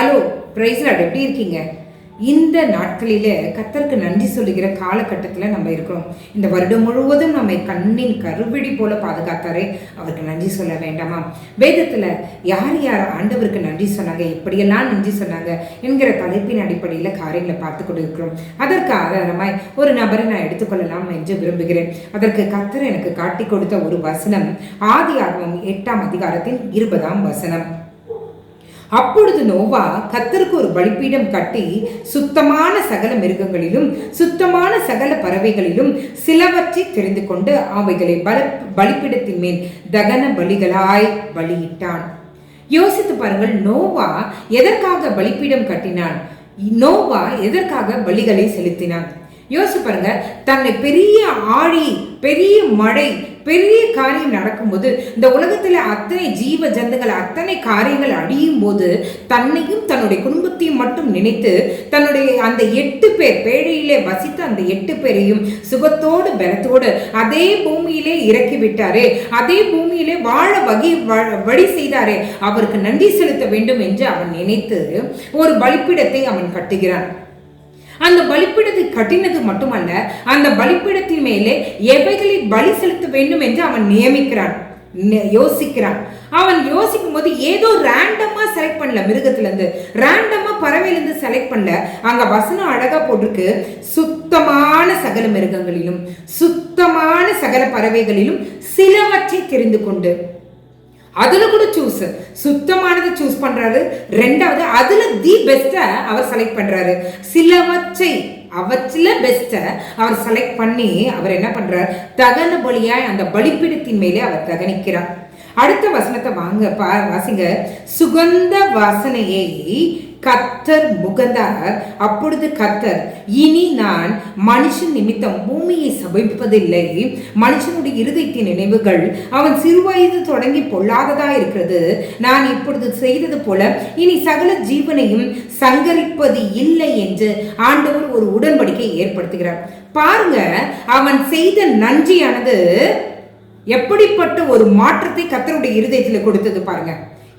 Hello பிரைஸ்லாட், எப்படி இருக்கீங்க? இந்த நாட்களில கர்த்தருக்கு நன்றி சொல்லுகிற காலகட்டத்தில் நம்ம இருக்கிறோம். இந்த வருடம் முழுவதும் நம்மை கண்ணின் கருவிழி போல பாதுகாத்தாரே, அவருக்கு நன்றி சொல்ல வேண்டாமா? வேதத்தில் யார் யார் ஆண்டவருக்கு நன்றி சொன்னாங்க, எப்படியெல்லாம் நன்றி சொன்னாங்க என்கிற தலைப்பின் அடிப்படையில் காரியங்களை பார்த்து கொண்டு இருக்கிறோம். அதற்கு ஆதாரமாய் ஒரு நபரை நான் எடுத்துக்கொள்ளலாம் என்று விரும்புகிறேன். அதற்கு கர்த்தர் எனக்கு காட்டி கொடுத்த ஒரு வசனம் ஆதியாகமம் 8ஆம் அதிகாரத்தின் 20ஆம் வசனம். அப்பொழுது நோவா கர்த்தருக்கு ஒரு பலிபீடம் கட்டி சுத்தமான சகல மிருகங்களிலும் சுத்தமான சகல பறவைகளிலும் சிலவற்றை தெரிந்து கொண்டு அவைகளை பலிபீடத்தின் மேல் தகன பலிகளாய் பலியிட்டான். யோசித்து பாருங்கள், நோவா எதற்காக பலிபீடம் கட்டினான்? நோவா எதற்காக பலிகளை செலுத்தினான்? யோசிச்சு பாருங்க. தன்னை பெரிய ஆழி, பெரிய மழை, பெரிய காரியம் நடக்கும்போது, இந்த உலகத்துல அத்தனை ஜீவ ஜந்துகள், அத்தனை காரியங்கள் அழியும் போது தன்னையும் தன்னுடைய குடும்பத்தையும் மட்டும் நினைத்து தன்னுடைய அந்த 8 பேர் பேழையிலே வசித்த அந்த 8 பேரையும் சுகத்தோடு பலத்தோடு அதே பூமியிலே இறக்கி விட்டாரே, அதே பூமியிலே வாழ வழி செய்தாரே, அவருக்கு நன்றி செலுத்த வேண்டும் என்று அவன் நினைத்து ஒரு பலிபீடத்தை அவன் கட்டுகிறான். அந்த பலிபீடத்தை கட்டினது மட்டுமல்ல, அந்த பலிபீடத்தின் மேலே எவைகளை பலி செலுத்த வேண்டும் என்று அவன் நியமிக்கிறான், யோசிக்கிறான். அவன் யோசிக்கும் போது ஏதோ ரேண்டமா செலக்ட் பண்ணல, மிருகத்துல இருந்து ரேண்டமா பறவையில இருந்து செலக்ட் பண்ணல. அங்க வசனம் அழகா போட்டிருக்கு, சுத்தமான சகல மிருகங்களிலும் சுத்தமான சகல பறவைகளிலும் சிலவற்றை தெரிந்து கொண்டு. அதுல கூட சுத்தமானதை சூஸ் பண்றாரு. ரெண்டாவது அதுல தி பெஸ்ட அவர் செலக்ட் பண்றாரு. சிலவற்றை அவற்றில பெஸ்ட அவர் செலக்ட் பண்ணி அவர் என்ன பண்றார்? தகன பலியாய் அந்த பலிபீடத்தின் மேலே அவர் தகனிக்கிறார். அடுத்த வசனத்தை வாசிங்க. சுகந்த வாசனையை கர்த்தர் முகந்தார். அப்பொழுது கர்த்தர், இனி நான் மனுஷன் நிமித்தம் பூமியை சபிப்பதில்லை. மனுஷனுடைய இருதயத்தின் நினைவுகள் அவன் சிறுவயது தொடங்கி பொல்லாததா இருக்கிறது. நான் இப்பொழுது செய்தது போல இனி சகல ஜீவனையும் சங்கரிப்பது இல்லை என்று ஆண்டவர் ஒரு உடன்படிக்கை ஏற்படுத்துகிறார். பாருங்க, அவன் செய்த நன்றியானது எப்படிப்பட்ட ஒரு மாற்றத்தை கர்த்தருடைய இருதயத்தில் கொடுத்தது பாருங்க.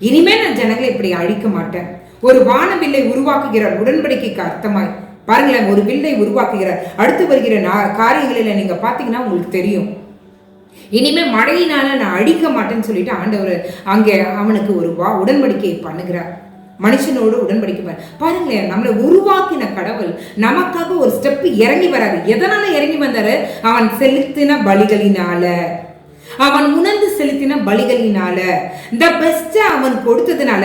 இனிமே நான் ஜனங்களை இப்படி அழிக்க மாட்டேன். ஒரு வானவில்லை உருவாக்குகிறார் உடன்படிக்கைக்கு அர்த்தமாய். பாருங்களேன், ஒரு வில்லை உருவாக்குகிறார். அடுத்து வருகிற காரியங்களில் நீங்க பாத்தீங்கன்னா உங்களுக்கு தெரியும். இனிமே மழையினால நான் அழிக்க மாட்டேன்னு சொல்லிட்டு ஆண்டவர் அங்கே அவனுக்கு ஒரு உடன்படிக்கையை பண்ணுகிறார். மனுஷனோடு உடன்படிக்கை. பாருங்களேன், நம்மளை உருவாக்கின கடவுள் நமக்காக ஒரு ஸ்டெப் இறங்கி வராது. எதனால இறங்கி வந்தாரு? அவன் செலுத்தின பலிகளினால, அவன் உணர்ந்து செலுத்தின பலிகளினால, இந்த பெஸ்ட் அவன் கொடுத்ததுனால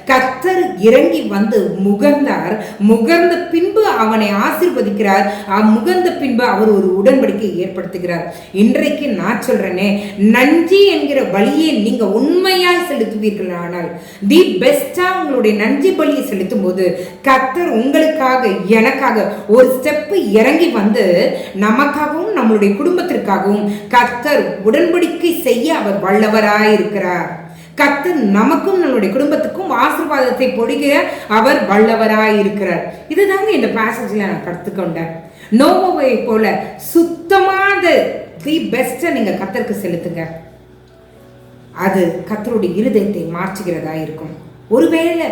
கர்த்தர் இறங்கி வந்து முகர்ந்தார். முகர்ந்த பின்பு அவனை ஆசீர்வதிக்கிறார். முகர்ந்த பின்பு அவர் ஒரு உடன்படிக்கை ஏற்படுத்துகிறார். இன்றைக்கு நான் சொல்றேனே, நன்றி என்கிற பலியை நீங்க உண்மையாய் செலுத்துவீர்கள் ஆனால், தி பெஸ்டா உங்களுடைய நன்றி பலியை செலுத்தும் போது கர்த்தர் உங்களுக்காக எனக்காக ஒரு ஸ்டெப் இறங்கி வந்து நமக்காகவும் நம்மளுடைய குடும்பத்திற்காகவும் கர்த்தர் உடன்படிக்கை செய்ய அவர் வல்லவராயிருக்கிறார். கர்த்தர் நமக்கும் நம்மளுடைய குடும்பத்துக்கும் ஆசீர்வாதத்தை பொழிகிற அவர் வல்லவராயிருக்கிறார். இதுதாங்க இந்த பேசேஜ்ல நான் கற்றுக்கொண்டேன். நோவாவை போல சுத்தமான தி பெஸ்ட நீங்க கர்த்தருக்கு செலுத்துங்க. அது கர்த்தருடைய இருதயத்தை மாற்றுகிறதா இருக்கும். ஒருவேளை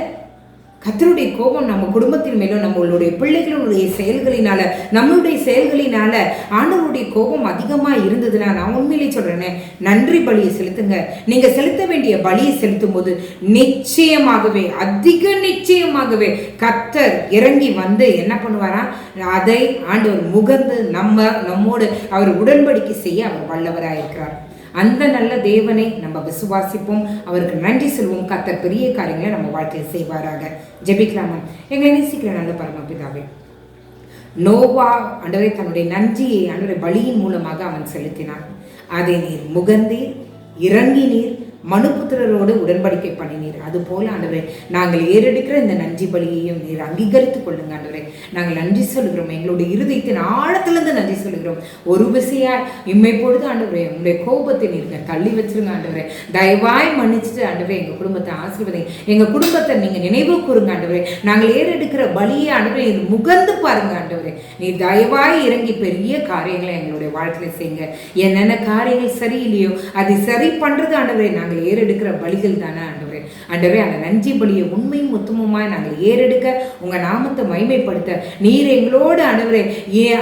கர்த்தருடைய கோபம் நம்ம குடும்பத்தின் மேலும் நம்மளுடைய பிள்ளைகளுடைய செயல்களினால, நம்மளுடைய செயல்களினால ஆண்டவருடைய கோபம் அதிகமா இருந்ததுன்னா, நான் உண்மையிலே சொல்றேனே, நன்றி பலியை செலுத்துங்க. நீங்க செலுத்த வேண்டிய பலியை செலுத்தும் போது நிச்சயமாகவே, அதிக நிச்சயமாகவே கர்த்தர் இறங்கி வந்து என்ன பண்ணுவாரா? அதை ஆண்டவர் முகர்ந்து நம்மோடு அவர் உடன்படிக்கை செய்ய அவர் வல்லவராயிருக்கிறார். அந்த நல்ல தேவனை நம்ம விசுவாசிப்போம், அவருக்கு நன்றி சொல்வோம். கர்த்தர் பெரிய காரியங்களை நம்ம வாழ்க்கையில் செய்வாராக. ஜெபிக்கலாமா? எங்களை நேசிக்கிற நல்ல பரமபிதாவே, நோவா ஆண்டவரே தன்னுடைய நன்றியை ஆண்டவரே பலியின் மூலமாக அவன் செலுத்தினான். அதை நீர் முகந்தீர், இறங்கினீர், மனுபுத்திரரோடு உடன்படிக்கை பண்ணினீர். அது போல ஆண்டவரே, நாங்கள் ஏறெடுக்கிற இந்த நன்றி பலியையும் நீர் அங்கீகரித்துக் கொள்ளுங்க ஆண்டவரே. நாங்கள் நன்றி சொல்லுகிறோம், எங்களுடைய இருதயத்தின் ஆழத்திலிருந்து நன்றி சொல்லுகிறோம். ஒரு விசையாய் இம்மை பொழுது ஆண்டவரே உங்களுடைய கோபத்தை நீங்க தள்ளி வச்சிருங்க ஆண்டவரே. தயவாய் மன்னிச்சுட்டு ஆண்டவரே எங்க குடும்பத்தை ஆசீர்வதிங்க. எங்க குடும்பத்தை நீங்க நினைவு கூறுங்க ஆண்டவரே. நாங்கள் ஏறெடுக்கிற பலியை ஆண்டவரே முகந்து பாருங்க ஆண்டவரே. நீ தயவாய் இறங்கி பெரிய காரியங்களை எங்களுடைய வாழ்க்கையில செய்யுங்க. என்னென்ன காரியங்கள் சரியில்லையோ அதை சரி பண்றது ஆண்டவரே நாங்கள் ஏறெடுக்கிற பலிகள் தானே ஆண்டவரே. ஆண்டவரே அந்த நன்றி பலியை உண்மையும் உத்தமமாய் நாங்கள் ஏறெடுக்க உங்கள் நாமத்தை மகிமைப்படுத்த நீர் எங்களோடு ஆண்டவரே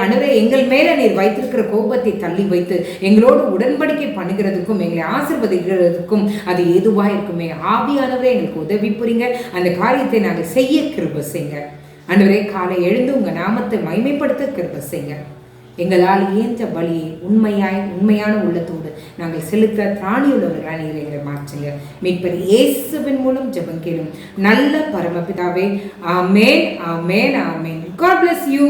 ஆண்டவரே எங்கள் மேலே நீர் வைத்திருக்கிற கோபத்தை தள்ளி வைத்து எங்களோடு உடன்படிக்கை பண்ணுகிறதுக்கும் எங்களை ஆசீர்வதிக்கிறதுக்கும் அது ஏதுவாக இருக்குமே. ஆவியானவரே எங்களுக்கு உதவி புரிங்க. அந்த காரியத்தை நாங்கள் செய்ய கிருபை செய்யுங்க. ஆண்டவரே காலை எழுந்து உங்கள் நாமத்தை மகிமைப்படுத்த கிருபை செய்யுங்க. எங்களால் இயன்ற பலியை உண்மையான உள்ளத்தோடு நாங்கள் செலுத்த திராணியுள்ளவர்களாக நீர் எங்களை மாற்றுங்க. மீட்பர் இயேசுவின் மூலம் ஜெபம் கேளும் நல்ல பரமபிதாவே. ஆமேன், ஆமேன், ஆமேன். God bless you.